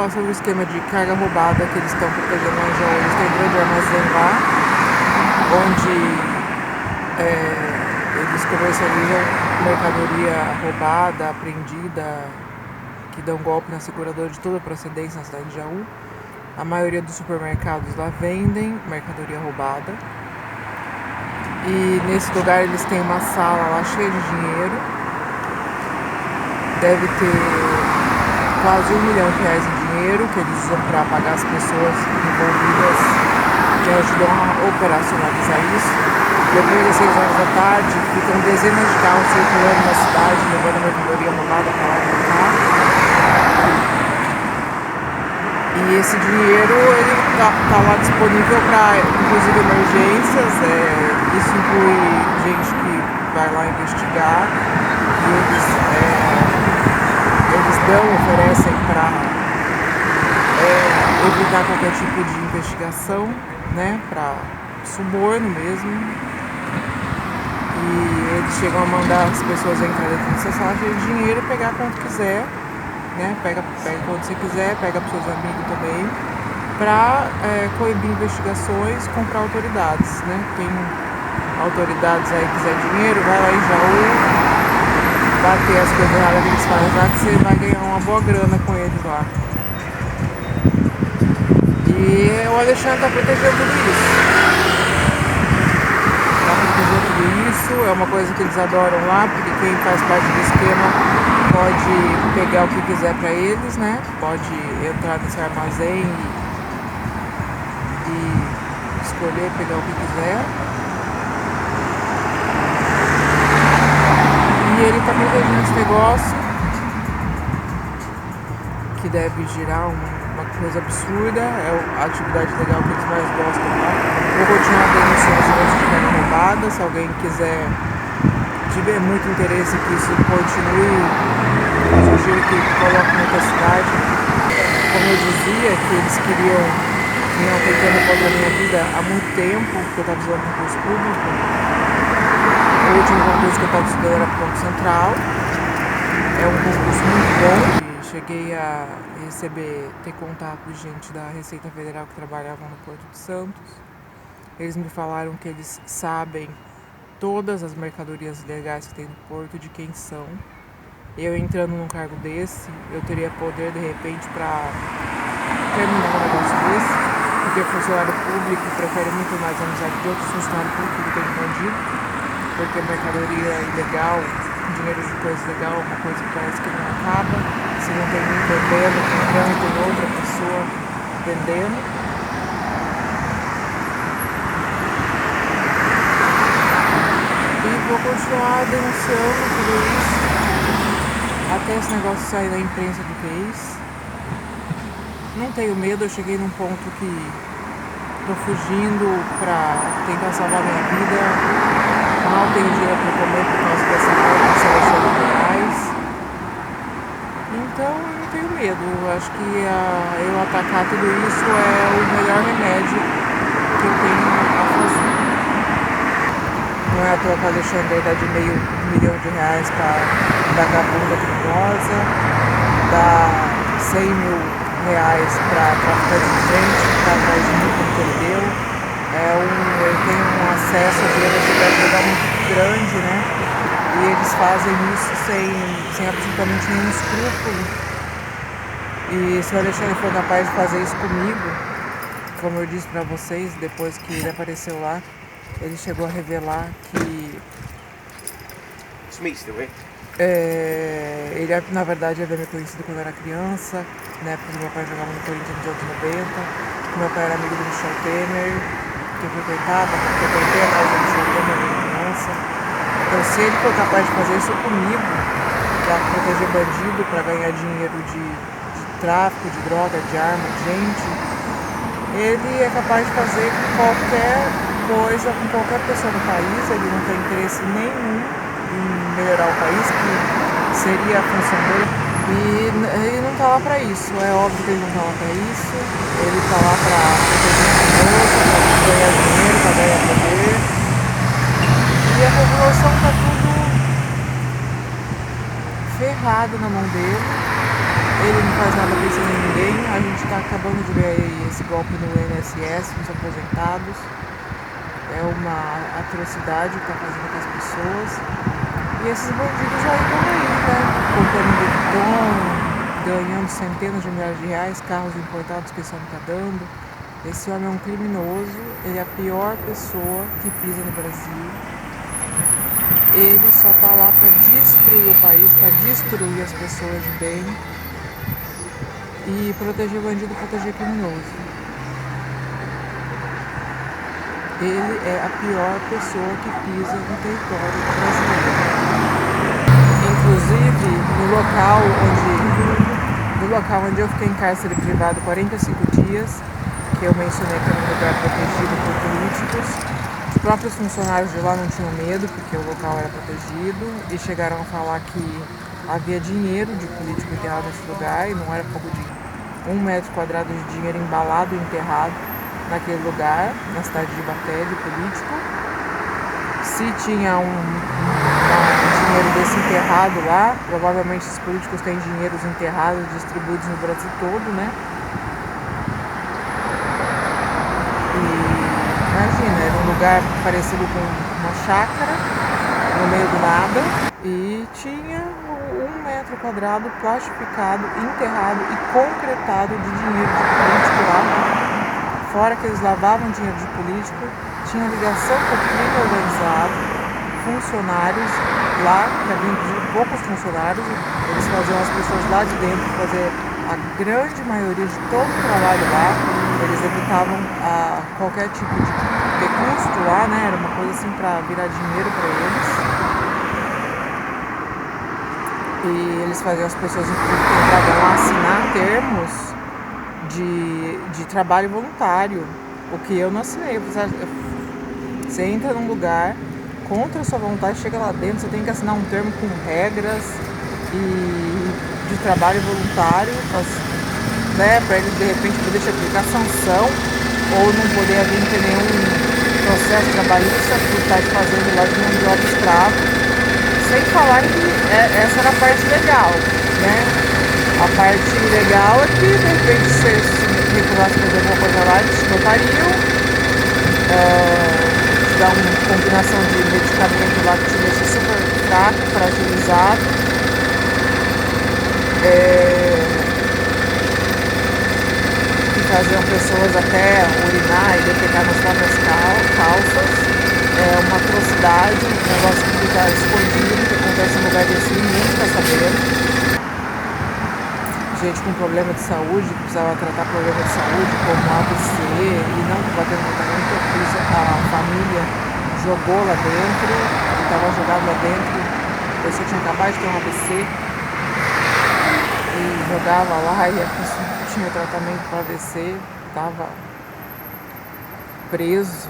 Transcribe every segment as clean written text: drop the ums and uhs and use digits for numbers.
falar sobre o esquema de carga roubada que eles estão protegendo lá em Jaú. Eles têm um grande armazém lá, onde eles comercializam mercadoria roubada, apreendida, que dão golpe na seguradora de toda a procedência na cidade de Jaú. A maioria dos supermercados lá vendem mercadoria roubada. E nesse lugar eles têm uma sala lá cheia de dinheiro. Deve ter quase R$1 milhão em dinheiro que eles usam para pagar as pessoas envolvidas, que ajudam a operacionalizar isso. Depois das 6 horas da tarde, ficam dezenas de carros circulando na cidade, levando mercadoria roubada para lá e para cá. E esse dinheiro ele tá lá disponível para, inclusive, emergências. Isso inclui gente que vai lá investigar, e eles oferecem para evitar qualquer tipo de investigação, né, para suborno mesmo. E eles chegam a mandar as pessoas entrar dentro dessa sala cheia de dinheiro e pegar quanto quiser, né? Pega quanto você quiser, pega para seus amigos também, para coibir investigações contra autoridades, né? Tem autoridades aí que quiser dinheiro, vai lá em Jaú, bater as coisas erradas que eles fazem lá, que você vai ganhar uma boa grana com eles lá. E o Alexandre está protegendo tudo isso. É uma coisa que eles adoram lá, porque quem faz parte do esquema pode pegar o que quiser para eles, né? Pode entrar nesse armazém e escolher pegar o que quiser. E ele está protegendo esse negócio, que deve girar uma coisa absurda, é a atividade legal que eles mais gostam lá. Vou continuar denunciando esse negócio de carga roubada. Se alguém tiver muito interesse que isso continue, sugiro que coloque na outra cidade. Como eu dizia, que eles vinham tentando contra a minha vida há muito tempo, porque eu estava estudando concurso público. O último concurso que eu estava estudando era Ponto Central. É um concurso muito bom. Cheguei a ter contato de gente da Receita Federal que trabalhavam no Porto de Santos. Eles me falaram que eles sabem todas as mercadorias legais que tem no porto, de quem são. Eu entrando num cargo desse, eu teria poder de repente para terminar um negócio desse, porque o funcionário público prefere muito mais a amizade de outros funcionários públicos do que de bandido, porque mercadoria ilegal, dinheiro de coisa legal, uma coisa que parece que não acaba. Se não tem um vendendo, tem outra pessoa vendendo. Vou continuar denunciando tudo isso até esse negócio sair da imprensa de vez. Não tenho medo, eu cheguei num ponto que tô fugindo pra tentar salvar minha vida. Mal tenho dinheiro pra comer por causa dessa coisa que seleção de reais. Então eu não tenho medo. Eu acho que eu atacar tudo isso é o melhor remédio que eu tenho a fazer. Não é à toa que o Alexandre dá de R$500 mil para vagabunda criminosa, dá R$100 mil para traficante de gente, que está atrás de mim, como que ele deu. Ele tem um acesso a dinheiro legal muito grande, né? E eles fazem isso sem absolutamente nenhum escrúpulo. E se o Alexandre for capaz de fazer isso comigo, como eu disse para vocês, depois que ele apareceu lá, ele chegou a revelar que ele, na verdade, havia me conhecido quando eu era criança, né? Porque meu pai jogava no Corinthians nos anos 90, que meu pai era amigo do Michel Temer, que eu frequentei a casa do Michel Temer quando criança. Então, se ele for capaz de fazer isso comigo, para proteger bandido, para ganhar dinheiro de tráfico, de droga, de arma, de gente, ele é capaz de fazer qualquer coisa com qualquer pessoa no país. Ele não tem interesse nenhum em melhorar o país, que seria a função dele. E ele não tá lá pra isso, é óbvio que ele não tá lá pra isso. Ele tá lá pra proteger a moça, pra ganhar dinheiro, pra ganhar poder. E a população tá tudo ferrado na mão dele. Ele não faz nada pensando em ninguém. A gente está acabando de ver aí esse golpe no INSS, nos aposentados. É uma atrocidade o que está fazendo com as pessoas. E esses bandidos aí estão aí, né? Comprando Bitcoin, ganhando centenas de milhares de reais, carros importados que esse homem está dando. Esse homem é um criminoso, ele é a pior pessoa que pisa no Brasil. Ele só tá lá para destruir o país, para destruir as pessoas de bem e proteger bandido, proteger criminoso. Ele é a pior pessoa que pisa no território brasileiro. Inclusive, no local onde eu fiquei em cárcere privado 45 dias, que eu mencionei que era um lugar protegido por políticos, os próprios funcionários de lá não tinham medo, porque o local era protegido, e chegaram a falar que havia dinheiro de político enterrado nesse lugar, e não era pouco dinheiro. 1 metro quadrado de dinheiro embalado e enterrado naquele lugar, na cidade de Ibaté, de político. Se tinha um dinheiro desse enterrado lá, provavelmente os políticos têm dinheiros enterrados distribuídos no Brasil todo, né? Imagina, era um lugar parecido com uma chácara, no meio do nada, e tinha 1 metro quadrado plastificado, enterrado e concretado de dinheiro de político lá. Fora que eles lavavam dinheiro de político, tinha ligação com o crime organizado, funcionários lá, que havia inclusive poucos funcionários, eles faziam as pessoas lá de dentro fazer a grande maioria de todo o trabalho lá. Eles evitavam qualquer tipo de custo lá, né? Era uma coisa assim para virar dinheiro para eles. E eles faziam as pessoas inclusive que entravam lá assinar termos de trabalho voluntário, o que eu não assinei. Você entra num lugar contra a sua vontade, chega lá dentro, você tem que assinar um termo com regras e de trabalho voluntário, né, para eles de repente poder te aplicar sanção ou não poder haver ter nenhum processo trabalhista por estar fazendo lá de mão de obra escravo, sem falar que essa era a parte legal, né? A parte legal é que de repente se recusasse fazer alguma coisa lá, eles te notariam, te dá uma combinação de medicamento lá que te deixa super fraco, fragilizado. Que faziam pessoas até urinar e defecar nas próprias calças. É uma atrocidade, um negócio que fica escondido, que acontece em lugar desse, ninguém fica sabendo. Gente com problema de saúde, que precisava tratar problema de saúde, como AVC, e não batendo tratamento, a família jogou lá dentro, estava jogado lá dentro, a pessoa tinha acabado de ter um AVC, e jogava lá e a pessoa tinha tratamento para AVC, estava preso,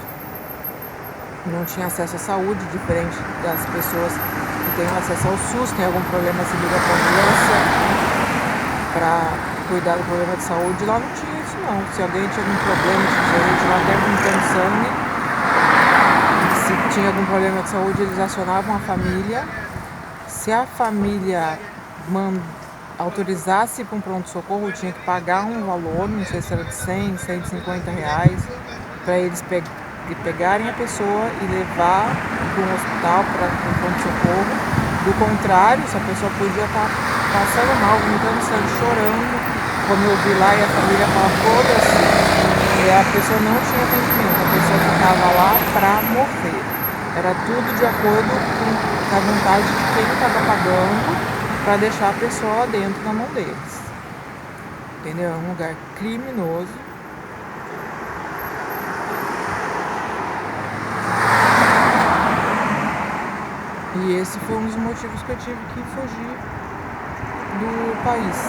não tinha acesso à saúde, diferente das pessoas que têm acesso ao SUS, tem algum problema, se liga para a ambulância para cuidar do problema de saúde. Lá não tinha isso não. Se alguém tinha algum problema, tinha gente lá até perguntando sangue, se tinha algum problema de saúde, eles acionavam a família. Se a família autorizasse para um pronto-socorro, tinha que pagar um valor, não sei se era de 100, 150 reais, para eles pegarem a pessoa e levar para um hospital, para um pronto-socorro. Do contrário, se a pessoa podia estar passando mal, vomitando sangue, chorando, como eu vi lá, e a família fala, foda-se, a pessoa não tinha atendimento, a pessoa ficava lá para morrer. Era tudo de acordo com a vontade de quem estava pagando para deixar a pessoa lá dentro na mão deles. Entendeu? É um lugar criminoso. E esse foi um dos motivos que eu tive que fugir do país.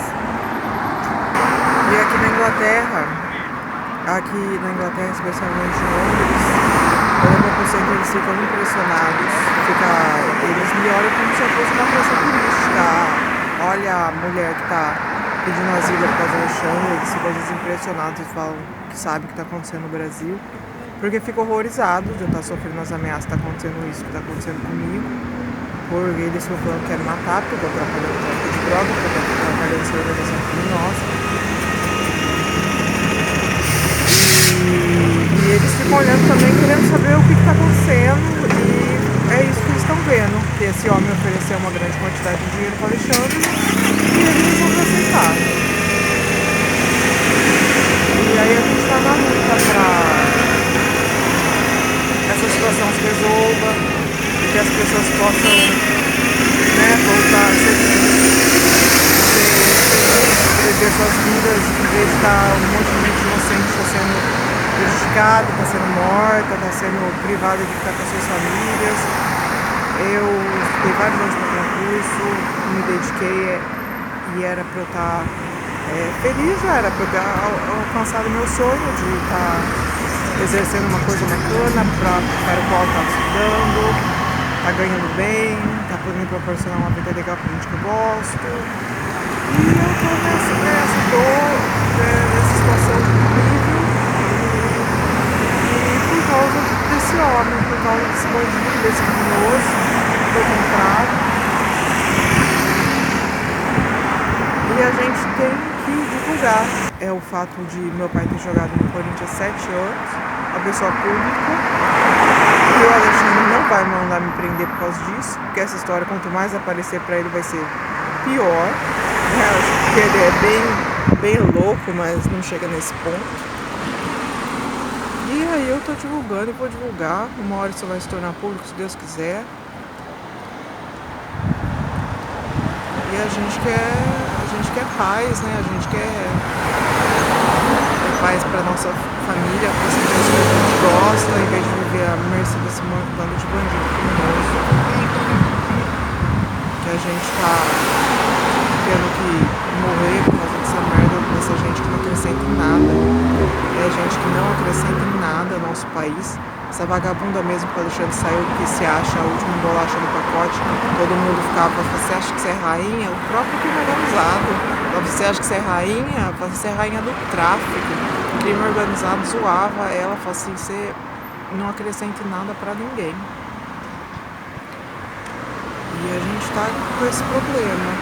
E aqui na Inglaterra, especialmente em Londres, 90% eles ficam impressionados. Eles me olham como se eu fosse uma atração turística. Olha a mulher que está pedindo asilo por causa do chão, eles ficam impressionados e falam que sabem o que está acontecendo no Brasil. Porque ficam horrorizados de eu estar sofrendo as ameaças, está acontecendo isso que está acontecendo comigo. Porque eles ficam falando que querem matar, porque eu tô atrapalhando o tráfico de droga, porque eu tô atrapalhando essa organização criminosa. E eles ficam olhando também, querendo saber o que está acontecendo. E é isso que eles estão vendo, que esse homem ofereceu uma grande quantidade de dinheiro para o Alexandre e eles vão aceitar. E aí a gente está na luta para essa situação se resolva e que as pessoas possam, né, voltar a viver suas vidas em vez de estar um monte de gente inocente está sendo prejudicada, está sendo morta, está sendo privada de ficar com as suas famílias. Eu estudei vários anos para concurso, me dediquei e era para eu estar feliz, já era para eu ter alcançado o meu sonho de estar exercendo uma coisa bacana para o qual eu estava estudando, tá ganhando bem, tá podendo proporcionar uma vida legal pra gente que eu gosto. E eu tô nessa situação horrível. E por causa desse homem, por causa desse bandido, desse criminoso que foi comprado. E a gente tem que divulgar. É o fato de meu pai ter jogado no Corinthians 7 anos, a pessoa pública. E o Alexandre não vai mandar me prender por causa disso, porque essa história, quanto mais aparecer pra ele, vai ser pior. Eu acho que ele é bem louco, mas não chega nesse ponto. E aí eu tô divulgando e vou divulgar. Uma hora isso vai se tornar público, se Deus quiser. E a gente quer paz, né? A gente quer paz pra nossa família, pra essa pessoa que a gente gosta, em vez de viver à mercê desse bando de bandido criminoso. Que a gente tá tendo que morrer por causa dessa merda, dessa gente que não acrescenta em nada. É gente que não acrescenta em nada ao nosso país. Essa vagabunda mesmo que o Alexandre saiu, que se acha a última bolacha do pacote, todo mundo ficava, você acha que você é rainha? O próprio crime organizado. Você acha que você é rainha? Você é rainha do tráfico. O crime organizado zoava ela, falava assim, você não acrescenta em nada pra ninguém. E a gente tá com esse problema.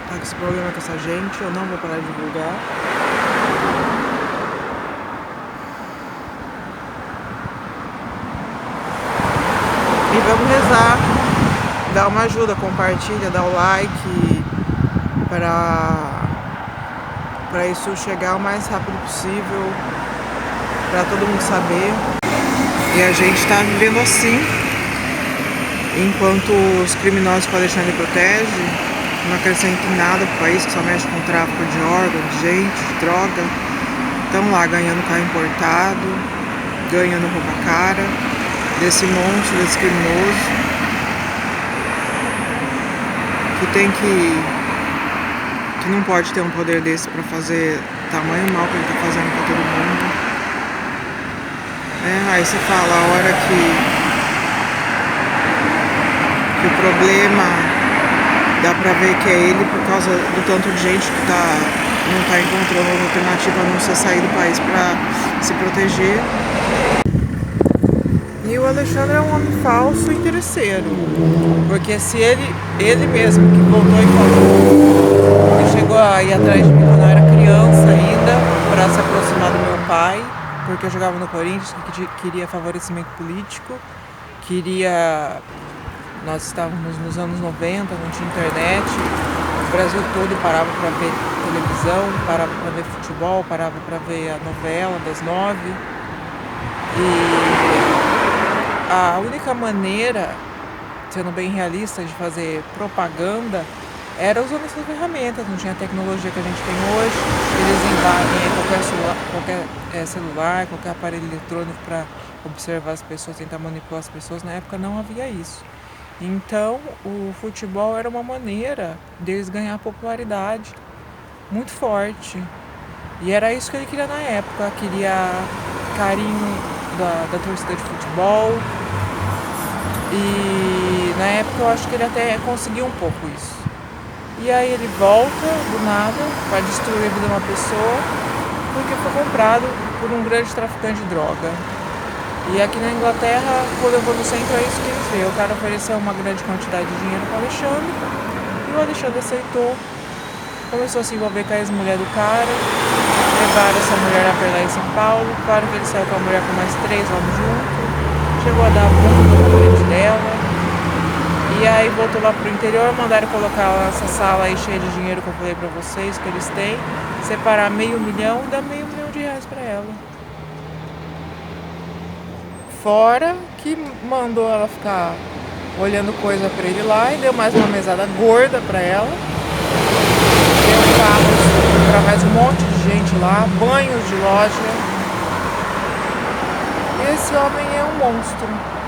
Tá com esse problema com essa gente, eu não vou parar de divulgar. E vamos rezar, dá uma ajuda, compartilha, dá o like para isso chegar o mais rápido possível, para todo mundo saber. E a gente está vivendo assim, enquanto os criminosos que o Alexandre protege não acrescentam em nada para o país, que só mexe com tráfico de órgãos, de gente, de droga, estão lá ganhando carro importado, ganhando roupa cara, desse monstro, desse criminoso, que não pode ter um poder desse para fazer tamanho mal que ele está fazendo para todo mundo. Aí você fala, a hora que o problema dá pra ver que é ele por causa do tanto de gente que não tá encontrando outra alternativa a não ser sair do país para se proteger. E o Alexandre é um homem falso e interesseiro, porque se ele mesmo que voltou e falou que chegou a ir atrás de mim quando eu era criança ainda, para se aproximar do meu pai, porque eu jogava no Corinthians, que queria favorecimento político, nós estávamos nos anos 90, não tinha internet, o Brasil todo parava para ver televisão, parava para ver futebol, parava para ver a novela das 9. E a única maneira, sendo bem realista, de fazer propaganda era usando essas ferramentas. Não tinha a tecnologia que a gente tem hoje. Eles invadem qualquer celular, qualquer aparelho eletrônico para observar as pessoas, tentar manipular as pessoas. Na época não havia isso. Então o futebol era uma maneira deles ganhar popularidade muito forte. E era isso que ele queria na época. Queria carinho da torcida de futebol. E na época eu acho que ele até conseguiu um pouco isso. E aí ele volta do nada para destruir a vida de uma pessoa porque foi comprado por um grande traficante de droga. E aqui na Inglaterra, quando eu vou no centro, é isso que eles veem. O cara ofereceu uma grande quantidade de dinheiro para o Alexandre e o Alexandre aceitou. Começou a se envolver com a ex-mulher do cara, levaram essa mulher pra lá em São Paulo. Claro que ele saiu com a mulher com mais 3 homens juntos, chegou a dar bunda na frente dela. E aí voltou lá pro interior, mandaram colocar essa sala aí cheia de dinheiro que eu falei pra vocês que eles têm, separar R$500.000 e dar R$500.000 pra ela. Fora que mandou ela ficar olhando coisa pra ele lá e deu mais uma mesada gorda pra ela. Deu carros pra mais um monte de gente lá, banhos de loja. E esse homem é um monstro.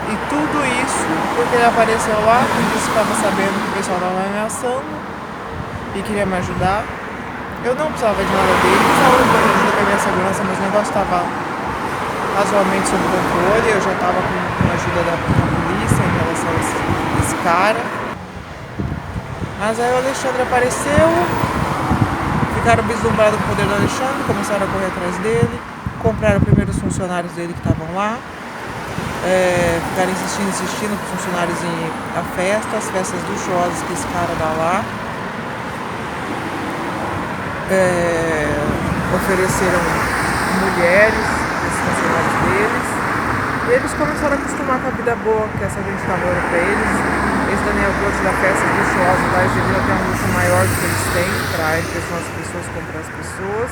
E tudo isso porque ele apareceu lá, quem disse que estava sabendo que o pessoal estava me ameaçando e queria me ajudar. Eu não precisava de nada dele, precisava de ajuda com a minha segurança, mas o negócio estava razoavelmente sob controle. Eu já estava com a ajuda da polícia em relação a esse cara. Mas aí o Alexandre apareceu, ficaram vislumbrados com o poder do Alexandre, começaram a correr atrás dele, compraram primeiro os funcionários dele que estavam lá. Ficaram insistindo para os funcionários irem à festa, as festas luxuosas que esse cara dá lá. Ofereceram mulheres, esses funcionários deles. E eles começaram a acostumar com a vida boa que essa gente estava dando para eles. Esse Daniel Coach da festa luxuosa lá, eles deviam ter um luxo maior do que eles têm para impressionar as pessoas, comprar as pessoas.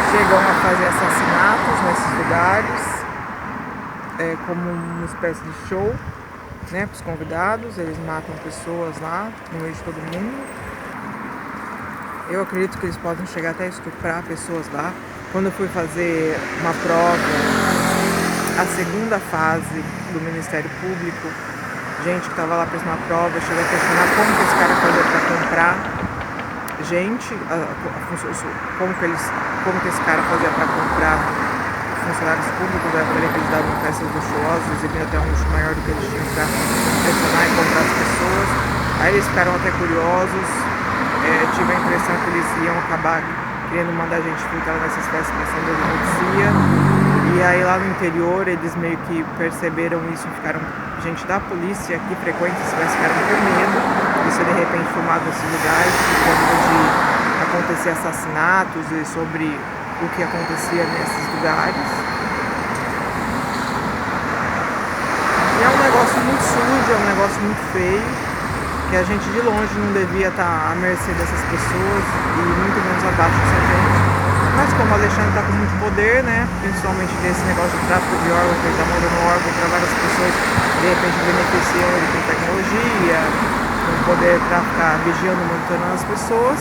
Chegam a fazer assassinatos nesses lugares. Como uma espécie de show, né, para os convidados. Eles matam pessoas lá no meio de todo mundo. Eu acredito que eles podem chegar até a estuprar pessoas lá. Quando eu fui fazer uma prova, a segunda fase do Ministério Público, gente que estava lá para uma prova chegou a questionar como que esse cara fazia para comprar gente, como que esse cara fazia para comprar funcionários públicos. Eu falei que eles davam festas luxuosas, exibiam até um luxo maior do que eles tinham para impressionar e comprar as pessoas. Aí eles ficaram até curiosos. Tive a impressão que eles iam acabar querendo mandar a gente ficar nessas festas passando de polícia. E aí lá no interior eles meio que perceberam isso, ficaram gente da polícia que frequenta esses festas, ficaram com medo de ser de repente filmado nesses lugares, por conta de acontecer assassinatos e sobre o que acontecia nesses lugares. E é um negócio muito sujo, é um negócio muito feio, que a gente de longe não devia estar à mercê dessas pessoas e muito menos abaixo dessa gente. Mas como o Alexandre está com muito poder, né, principalmente desse negócio de tráfico de órgãos, que ele está mandando órgão para várias pessoas, de repente beneficiam ele com tecnologia, com poder para ficar vigiando, monitorando as pessoas.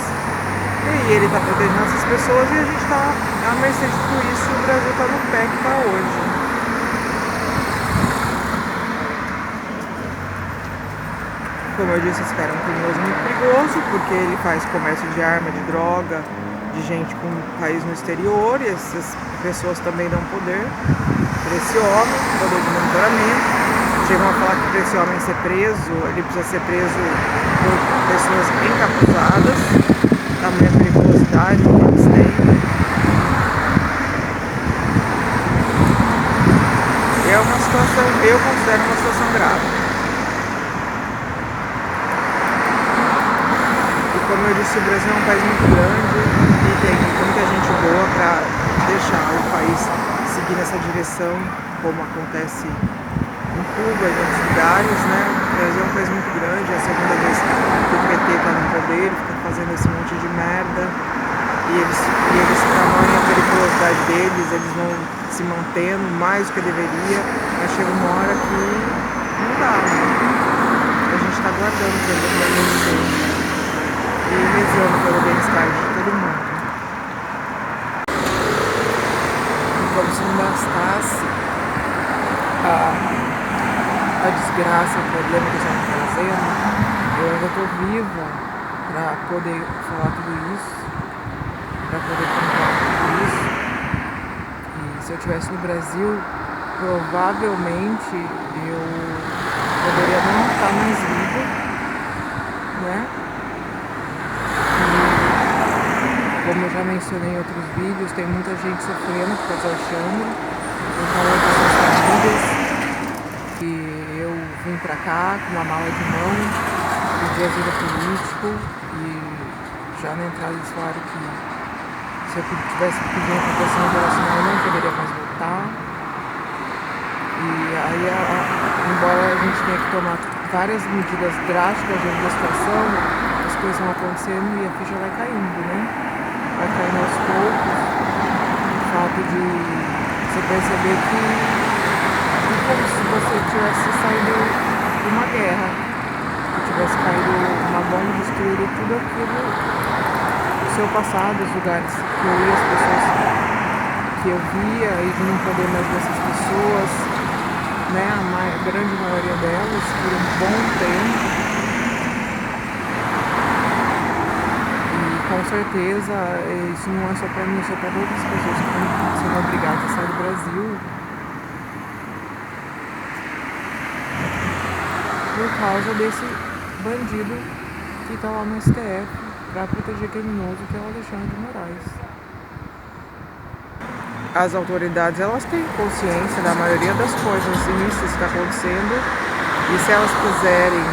E ele está protegendo essas pessoas e a gente está à mercê de tudo isso. O Brasil está no pé que está hoje. Como eu disse, esse cara é um criminoso muito perigoso, porque ele faz comércio de arma, de droga, de gente com um país no exterior, e essas pessoas também dão poder para esse homem, poder de monitoramento. Chegam a falar que para esse homem ser preso, ele precisa ser preso por pessoas encapuzadas, tamanha periculosidade que eles têm. É uma situação, eu considero uma situação grave. Como eu disse, o Brasil é um país muito grande e tem muita gente boa para deixar o país seguir nessa direção, como acontece em Cuba e em outros lugares, né? O Brasil é um país muito grande, é a segunda vez que o PT está no poder, fica fazendo esse monte de merda, e eles tamanham a periculosidade deles, eles vão se mantendo mais do que deveria, mas chega uma hora que não dá, né? A gente está aguardando que ele vai acontecer. E rezando pelo bem-estar de todo mundo. E como se não bastasse a desgraça, o problema que eu estou fazendo, eu ainda estou viva para poder falar tudo isso, para poder contar tudo isso. E se eu estivesse no Brasil, provavelmente eu poderia não estar mais viva, né? Como eu já mencionei em outros vídeos, tem muita gente sofrendo por causa do Alexandre. Então hoje são famílias que eu vim pra cá com uma mala de mão, pedi asilo político e já na entrada eles falaram que se eu tivesse pedido proteção internacional eu não poderia mais voltar. E aí, embora a gente tenha que tomar várias medidas drásticas diante da situação, as coisas vão acontecendo e a ficha vai caindo, né? Vai caindo aos poucos. O fato de você perceber que é como se você tivesse saído de uma guerra, que tivesse caído uma bomba, destruído tudo aquilo, o seu passado, os lugares que eu ia, as pessoas que eu via, e de não poder mais ver essas pessoas, né? A grande maioria delas por um bom tempo. Com certeza, isso não é só para mim, isso é para todas as pessoas que estão sendo obrigadas a sair do Brasil por causa desse bandido que está lá no STF para proteger criminoso, que é o Alexandre de Moraes. As autoridades, elas têm consciência da maioria das coisas ilícitas que está acontecendo, e se elas quiserem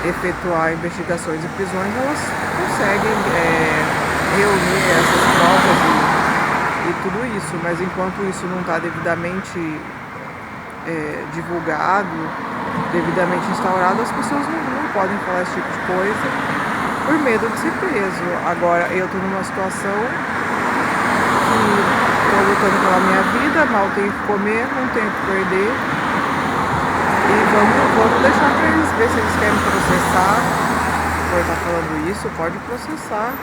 efetuar investigações e prisões, elas conseguem reunir essas provas e tudo isso, mas enquanto isso não está devidamente divulgado, devidamente instaurado, as pessoas não podem falar esse tipo de coisa por medo de ser preso. Agora, eu estou numa situação que estou lutando pela minha vida, mal tenho que comer, não tenho que perder. E vamos deixar para eles ver se eles querem processar. Por estar falando isso, pode processar.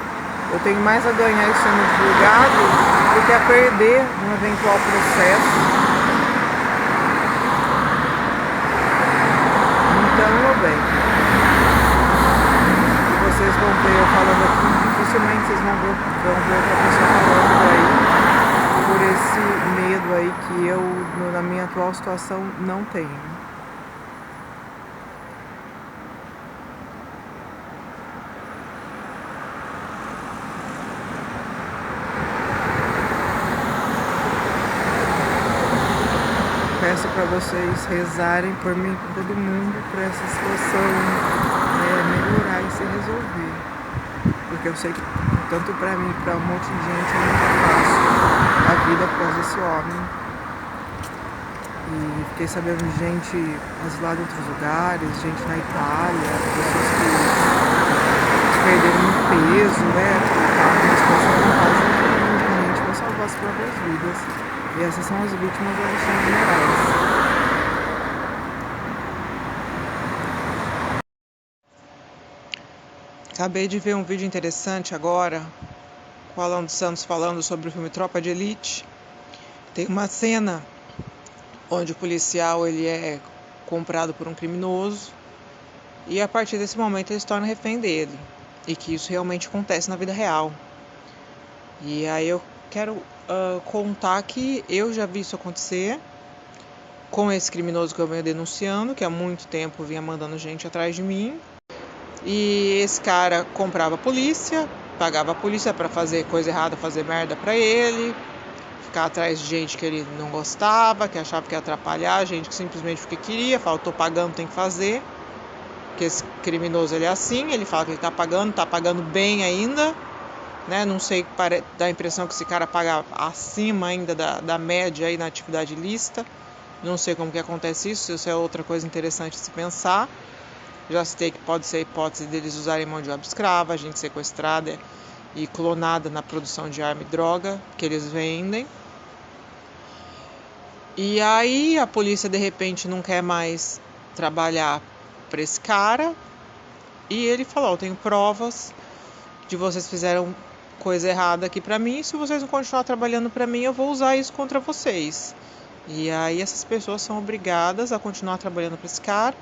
Eu tenho mais a ganhar isso sendo divulgado do que a perder um eventual processo. Então, meu bem, vocês vão ver eu falando aqui, dificilmente vocês vão ver outra pessoa falando aí, por esse medo aí que eu, na minha atual situação, não tenho. Peço para vocês rezarem por mim, por todo mundo, para essa situação melhorar e se resolver. Porque eu sei que tanto para mim, para um monte de gente, é muito fácil a vida após esse homem. E fiquei sabendo de gente asilada em outros lugares, gente na Itália, pessoas que perderam muito peso, né? Umas coisas que não fazem realmente para salvar as próprias vidas. E essas são as vítimas do Alexandre de Moraes. Acabei de ver um vídeo interessante agora, com o Alan dos Santos falando sobre o filme Tropa de Elite. Tem uma cena onde o policial ele é comprado por um criminoso e a partir desse momento ele se torna refém dele. E que isso realmente acontece na vida real. E aí eu quero contar que eu já vi isso acontecer com esse criminoso que eu venho denunciando, que há muito tempo vinha mandando gente atrás de mim. E esse cara comprava a polícia, pagava a polícia para fazer coisa errada, fazer merda para ele, ficar atrás de gente que ele não gostava, que achava que ia atrapalhar, gente que simplesmente porque queria, fala, tô pagando, tem que fazer. Porque esse criminoso ele é assim, ele fala que ele tá pagando bem ainda, né? Não sei, dá a impressão que esse cara paga acima ainda da média aí na atividade ilícita. Não sei como que acontece isso é outra coisa interessante de se pensar. Já citei que pode ser a hipótese deles usarem mão de obra escrava, gente sequestrada e clonada na produção de arma e droga que eles vendem. E aí a polícia de repente não quer mais trabalhar para esse cara e ele falou, eu tenho provas de vocês fizeram coisa errada aqui para mim, se vocês não continuar trabalhando para mim eu vou usar isso contra vocês. E aí essas pessoas são obrigadas a continuar trabalhando para esse cara.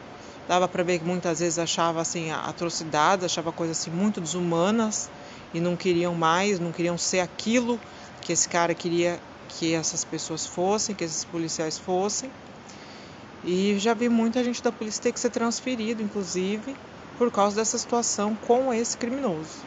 Dava para ver que muitas vezes achava assim atrocidades, achava coisas assim muito desumanas e não queriam mais, não queriam ser aquilo que esse cara queria que essas pessoas fossem, que esses policiais fossem. E já vi muita gente da polícia ter que ser transferido, inclusive, por causa dessa situação com esse criminoso.